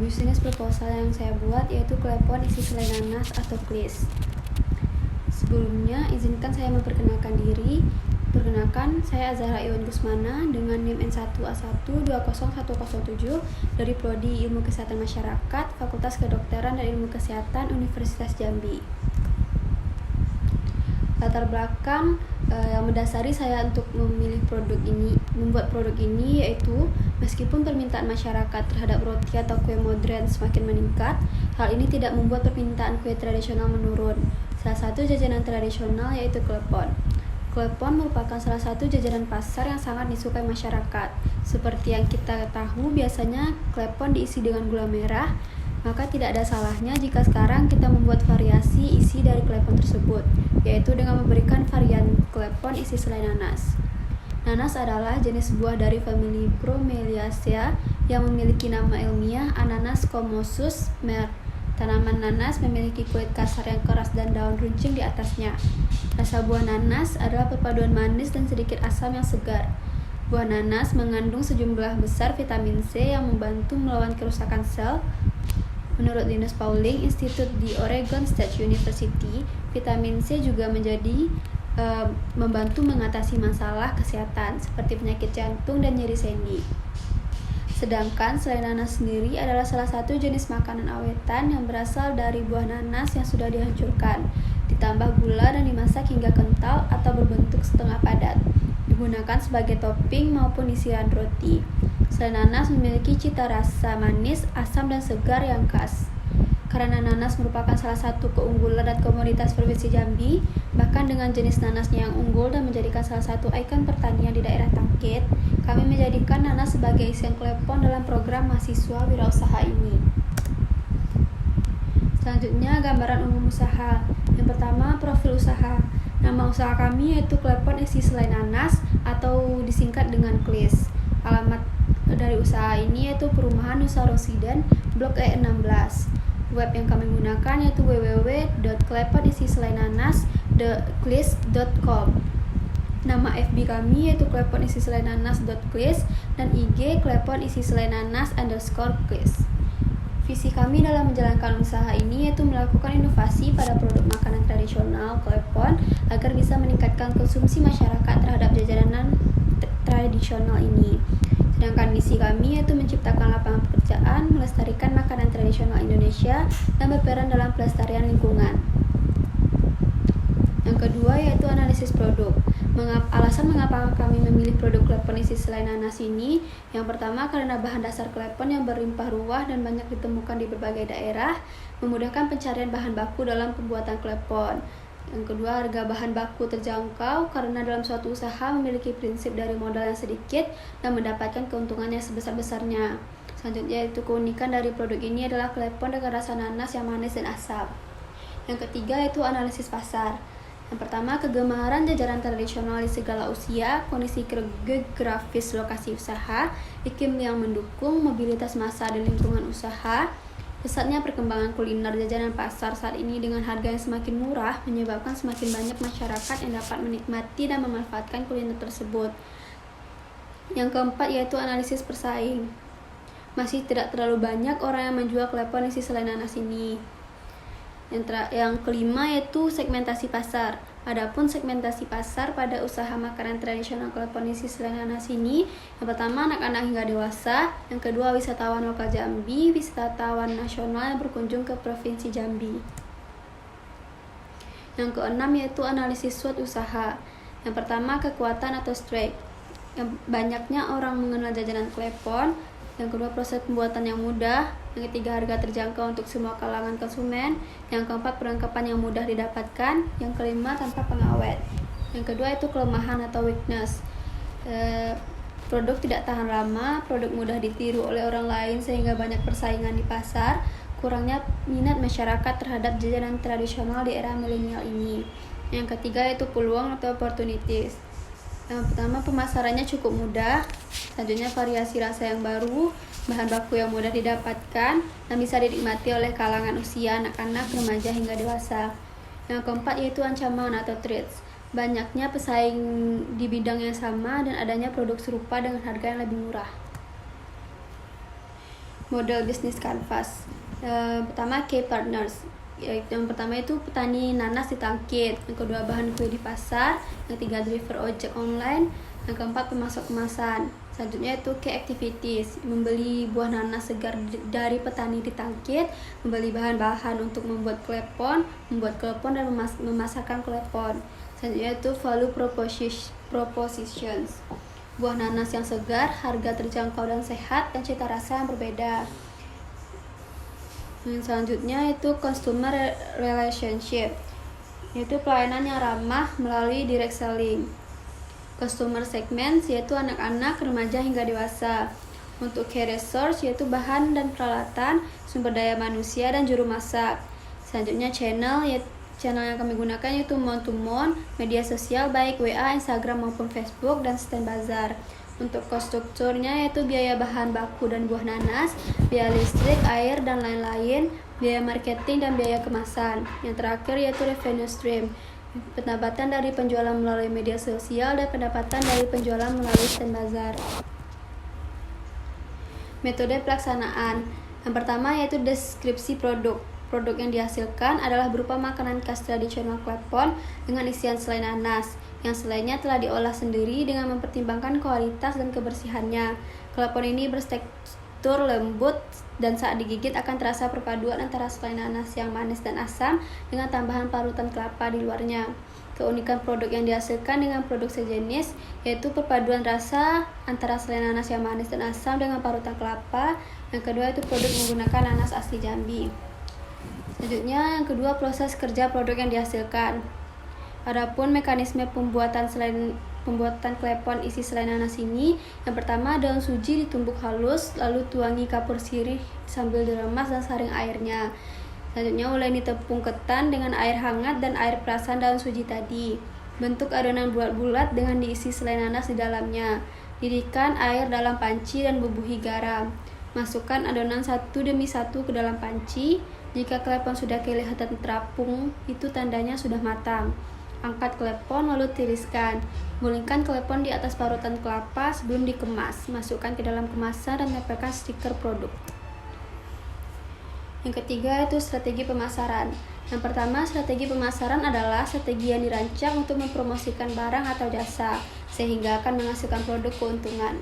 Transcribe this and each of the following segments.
Bisnis proposal yang saya buat yaitu klepon isi selai nanas atau klis. Sebelumnya, izinkan saya memperkenalkan diri. Perkenalkan, saya Azahra Iwan Gusmana dengan NIM N1A120107 dari Prodi Ilmu Kesehatan Masyarakat, Fakultas Kedokteran dan Ilmu Kesehatan Universitas Jambi. Latar belakang yang mendasari saya untuk membuat produk ini yaitu meskipun permintaan masyarakat terhadap roti atau kue modern semakin meningkat, hal ini tidak membuat permintaan kue tradisional menurun. Salah satu jajanan tradisional yaitu klepon. Klepon merupakan salah satu jajanan pasar yang sangat disukai masyarakat. Seperti yang kita tahu, biasanya klepon diisi dengan gula merah, maka tidak ada salahnya jika sekarang kita membuat variasi isi dari klepon tersebut, yaitu dengan memberikan varian klepon isi selai nanas. Nanas adalah jenis buah dari famili Bromeliaceae yang memiliki nama ilmiah Ananas commosus Merr. Tanaman nanas memiliki kulit kasar yang keras dan daun runcing di atasnya. Rasa buah nanas adalah perpaduan manis dan sedikit asam yang segar. Buah nanas mengandung sejumlah besar vitamin C yang membantu melawan kerusakan sel. Menurut Linus Pauling Institute di Oregon State University, vitamin C juga membantu mengatasi masalah kesehatan seperti penyakit jantung dan nyeri sendi. Sedangkan selai nanas sendiri adalah salah satu jenis makanan awetan yang berasal dari buah nanas yang sudah dihancurkan, ditambah gula dan dimasak hingga kental atau berbentuk setengah padat, digunakan sebagai topping maupun isian roti. Selai nanas memiliki cita rasa manis, asam, dan segar yang khas. Karena nanas merupakan salah satu keunggulan dan komoditas Provinsi Jambi, bahkan dengan jenis nanasnya yang unggul dan menjadikan salah satu ikon pertanian di daerah Tangkit, kami menjadikan nanas sebagai isian klepon dalam program mahasiswa wirausaha ini. Selanjutnya, gambaran umum usaha. Yang pertama, profil usaha. Nama usaha kami yaitu klepon isi selai nanas atau disingkat dengan klis. Alamat dari usaha ini yaitu Perumahan Nusa Rosiden, Blok E16. Web yang kami gunakan yaitu www.kleponisiselainanas.klis.com. Nama FB kami yaitu kleponisiselainanas.klis dan IG kleponisiselainanas_klis. Visi kami dalam menjalankan usaha ini yaitu melakukan inovasi pada produk makanan tradisional klepon agar bisa meningkatkan konsumsi masyarakat terhadap jajanan tradisional ini. Sedangkan misi kami yaitu menciptakan lapangan pekerjaan, melestarikan makanan tradisional Indonesia, dan berperan dalam pelestarian lingkungan. Yang kedua yaitu analisis produk. Alasan mengapa kami memilih produk klepon isi selai nanas ini, yang pertama karena bahan dasar klepon yang berlimpah ruah dan banyak ditemukan di berbagai daerah, memudahkan pencarian bahan baku dalam pembuatan klepon. Yang kedua, harga bahan baku terjangkau karena dalam suatu usaha memiliki prinsip dari modal yang sedikit dan mendapatkan keuntungannya sebesar-besarnya. Selanjutnya, yaitu keunikan dari produk ini adalah klepon dengan rasa nanas yang manis dan asam. Yang ketiga, yaitu analisis pasar. Yang pertama, kegemaran jajanan tradisional di segala usia, kondisi geografis lokasi usaha, iklim yang mendukung, mobilitas massa dan lingkungan usaha. Pesatnya perkembangan kuliner jajanan pasar saat ini dengan harga yang semakin murah menyebabkan semakin banyak masyarakat yang dapat menikmati dan memanfaatkan kuliner tersebut. Yang keempat yaitu analisis persaing. Masih tidak terlalu banyak orang yang menjual klepon isi selai nanas ini. Yang kelima yaitu segmentasi pasar. Adapun segmentasi pasar pada usaha makanan tradisional klepon isi selai nanas ini, yang pertama anak-anak hingga dewasa, yang kedua wisatawan lokal Jambi, wisatawan nasional yang berkunjung ke Provinsi Jambi. Yang keenam yaitu analisis SWOT usaha. Yang pertama kekuatan atau strength. Yang banyaknya orang mengenal jajanan klepon. Yang kedua proses pembuatan yang mudah. Yang ketiga harga terjangkau untuk semua kalangan konsumen. Yang keempat perlengkapan yang mudah didapatkan. Yang kelima tanpa pengawet. Yang kedua itu kelemahan atau weakness. Produk tidak tahan lama, produk mudah ditiru oleh orang lain sehingga banyak persaingan di pasar. Kurangnya minat masyarakat terhadap jajanan tradisional di era milenial ini. Yang ketiga itu peluang atau opportunities. Yang pertama pemasarannya cukup mudah. Selanjutnya variasi rasa yang baru, bahan baku yang mudah didapatkan dan bisa dinikmati oleh kalangan usia anak-anak, remaja hingga dewasa. Yang keempat yaitu ancaman atau threats. Banyaknya pesaing di bidang yang sama dan adanya produk serupa dengan harga yang lebih murah. Model bisnis kanvas. Pertama, key partners. Yang pertama itu petani nanas di Tangkit, yang kedua bahan kue di pasar, yang ketiga driver ojek online, yang keempat pemasok kemasan. Selanjutnya itu key activities, membeli buah nanas segar dari petani di Tangkit, membeli bahan-bahan untuk membuat klepon dan memasarkan klepon. Selanjutnya itu value propositions, buah nanas yang segar, harga terjangkau dan sehat, dan cita rasa yang berbeda. Yang selanjutnya itu customer relationship, yaitu pelayanan yang ramah melalui direct selling. Customer segments, yaitu anak-anak, remaja hingga dewasa. Untuk key resource, yaitu bahan dan peralatan, sumber daya manusia, dan juru masak. Selanjutnya channel, yaitu channel yang kami gunakan yaitu mount-to-mount, media sosial baik WA, Instagram maupun Facebook, dan stand bazar. Untuk cost strukturnya yaitu biaya bahan baku dan buah nanas, biaya listrik, air, dan lain-lain, biaya marketing, dan biaya kemasan. Yang terakhir yaitu revenue stream, pendapatan dari penjualan melalui media sosial dan pendapatan dari penjualan melalui stand bazar. Metode pelaksanaan. Yang pertama yaitu deskripsi produk. Produk yang dihasilkan adalah berupa makanan khas tradisional klepon dengan isian selai nanas. Yang selainnya telah diolah sendiri dengan mempertimbangkan kualitas dan kebersihannya. Klepon ini bertekstur lembut dan saat digigit akan terasa perpaduan antara selai nanas yang manis dan asam dengan tambahan parutan kelapa di luarnya. Keunikan produk yang dihasilkan dengan produk sejenis yaitu perpaduan rasa antara selai nanas yang manis dan asam dengan parutan kelapa. Yang kedua itu produk menggunakan nanas asli Jambi. Selanjutnya yang kedua proses kerja produk yang dihasilkan. Adapun mekanisme pembuatan klepon isi selai nanas ini, yang pertama daun suji ditumbuk halus, lalu tuangi kapur sirih sambil diremas dan saring airnya. Selanjutnya uleni tepung ketan dengan air hangat dan air perasan daun suji tadi. Bentuk adonan bulat-bulat dengan diisi selai nanas di dalamnya. Didihkan air dalam panci dan bubuhi garam. Masukkan adonan satu demi satu ke dalam panci. Jika klepon sudah kelihatan terapung, itu tandanya sudah matang. Angkat klepon lalu tiriskan. Gulingkan klepon di atas parutan kelapa sebelum dikemas. Masukkan ke dalam kemasan dan tempelkan stiker produk. Yang ketiga itu strategi pemasaran. Yang pertama, strategi pemasaran adalah strategi yang dirancang untuk mempromosikan barang atau jasa sehingga akan menghasilkan produk keuntungan.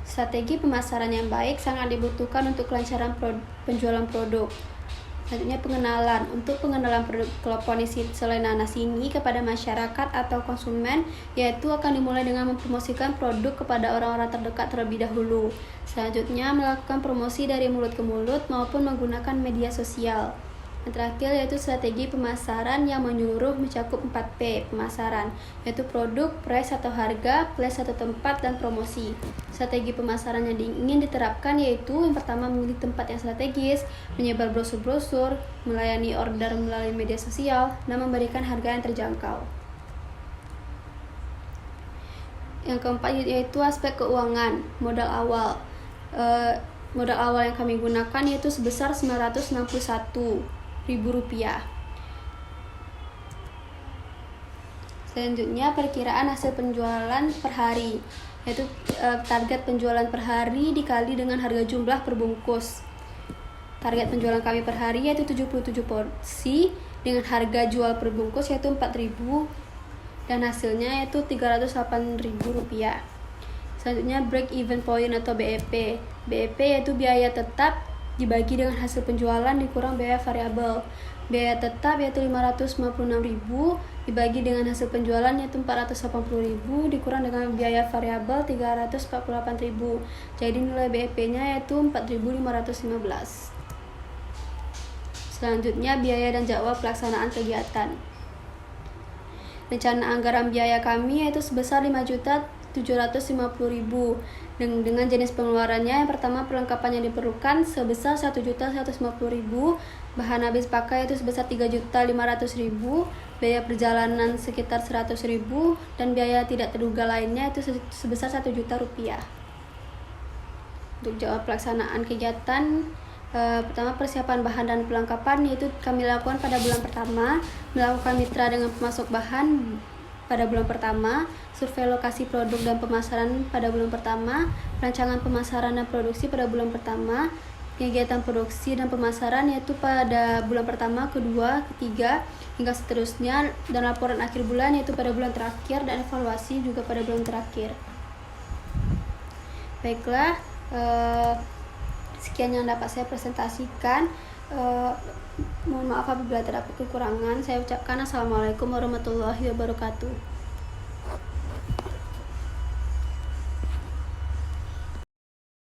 Strategi pemasaran yang baik sangat dibutuhkan untuk kelancaran penjualan produk. Selanjutnya pengenalan. Untuk pengenalan produk klepon isi selai nanas ini kepada masyarakat atau konsumen, yaitu akan dimulai dengan mempromosikan produk kepada orang-orang terdekat terlebih dahulu. Selanjutnya melakukan promosi dari mulut ke mulut maupun menggunakan media sosial. Yang terakhir yaitu strategi pemasaran yang menyeluruh mencakup 4P pemasaran, yaitu produk, price atau harga, place atau tempat, dan promosi. Strategi pemasaran yang ingin diterapkan yaitu yang pertama memilih tempat yang strategis, menyebar brosur-brosur, melayani order melalui media sosial, dan memberikan harga yang terjangkau. Yang keempat yaitu aspek keuangan, modal awal. Modal awal yang kami gunakan yaitu sebesar Rp961.000. Selanjutnya perkiraan hasil penjualan per hari, yaitu target penjualan per hari dikali dengan harga jumlah per bungkus. Target penjualan kami per hari yaitu 77 porsi dengan harga jual per bungkus yaitu Rp4.000 dan hasilnya yaitu Rp308.000. Selanjutnya break even point atau BEP. BEP yaitu biaya tetap dibagi dengan hasil penjualan dikurang biaya variabel. Biaya tetap yaitu Rp556.000 dibagi dengan hasil penjualan yaitu Rp480.000 dikurang dengan biaya variabel Rp348.000. Jadi nilai BEP-nya yaitu Rp4.515. Selanjutnya biaya dan jadwal pelaksanaan kegiatan. Rencana anggaran biaya kami yaitu sebesar Rp5.750.000 dengan jenis pengeluarannya. Yang pertama perlengkapan yang diperlukan sebesar Rp1.150.000, bahan habis pakai itu sebesar Rp3.500.000, biaya perjalanan sekitar Rp100.000, dan biaya tidak terduga lainnya itu sebesar Rp1.000.000. Untuk jadwal pelaksanaan kegiatan, pertama persiapan bahan dan perlengkapan yaitu kami lakukan pada bulan pertama, melakukan mitra dengan pemasok bahan pada bulan pertama, survei lokasi produk dan pemasaran pada bulan pertama, rancangan pemasaran dan produksi pada bulan pertama, kegiatan produksi dan pemasaran yaitu pada bulan pertama, kedua, ketiga, hingga seterusnya, dan laporan akhir bulan yaitu pada bulan terakhir, dan evaluasi juga pada bulan terakhir. Baiklah, sekian yang dapat saya presentasikan. Mohon maaf apabila terdapat kekurangan. Saya ucapkan assalamualaikum warahmatullahi wabarakatuh.